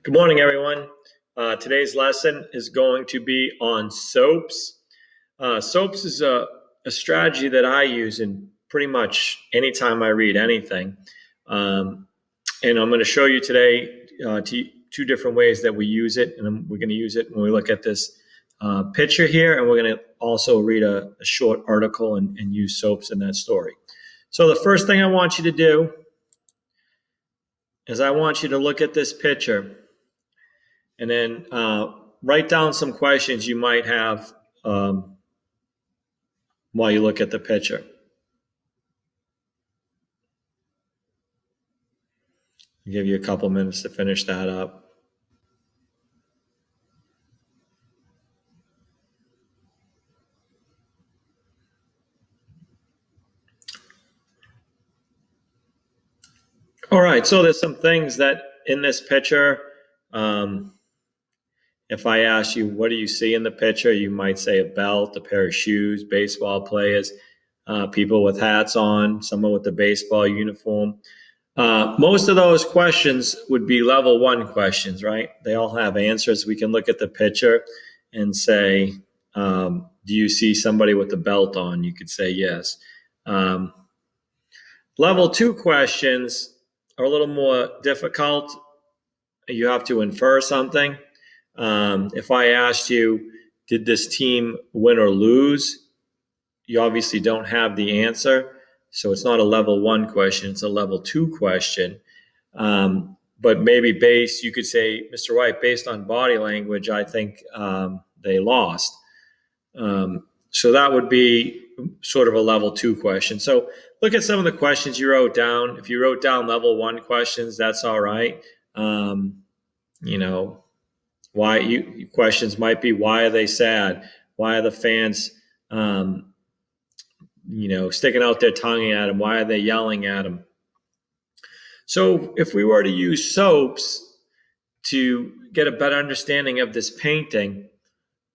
Good morning, everyone. Today's lesson is going to be on SOAPS. SOAPS is a strategy that I use in pretty much anytime I read anything. And I'm going to show you today two different ways that we use it. And we're going to use it when we look at this picture here. And we're going to also read a short article and use SOAPS in that story. So the first thing I want you to do is I want you to look at this picture and then write down some questions you might have while you look at the picture. I'll give you a couple minutes to finish that up. All right, so there's some things that in this picture, if I ask you, what do you see in the picture? You might say a belt, a pair of shoes, baseball players, people with hats on, someone with a baseball uniform. Most of those questions would be level 1 questions, right? They all have answers. We can look at the picture and say, do you see somebody with a belt on? You could say yes. Level 2 questions are a little more difficult. You have to infer something. If I asked you, did this team win or lose? You obviously don't have the answer. So it's not a level 1 question, it's a level 2 question. But maybe you could say, Mr. White, based on body language, I think they lost. So that would be sort of a level 2 question. So look at some of the questions you wrote down. If you wrote down level 1 questions, that's all right. Questions might be, why are they sad? Why are the fans, sticking out their tongue at them? Why are they yelling at them? So if we were to use SOAPS to get a better understanding of this painting,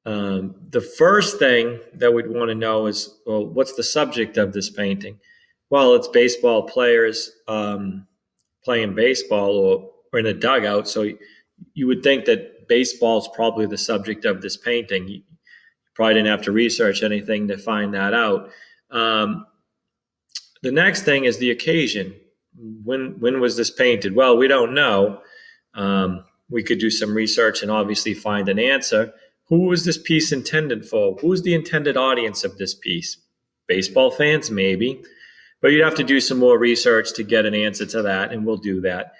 the first thing that we'd want to know is, well, what's the subject of this painting? Well, it's baseball players playing baseball or in a dugout. So you would think that baseball is probably the subject of this painting. You probably didn't have to research anything to find that out. The next thing is the occasion. When was this painted? Well, we don't know. We could do some research and obviously find an answer. Who was this piece intended for? Who's the intended audience of this piece? Baseball fans, maybe. But you'd have to do some more research to get an answer to that, and we'll do that.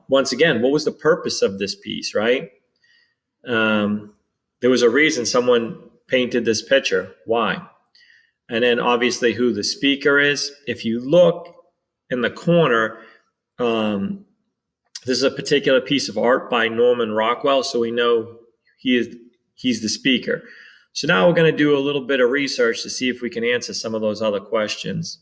Once again, what was the purpose of this piece, right? There was a reason someone painted this picture. Why? And then obviously who the speaker is. If you look in the corner, this is a particular piece of art by Norman Rockwell, so we know he's the speaker. So now we're going to do a little bit of research to see if we can answer some of those other questions.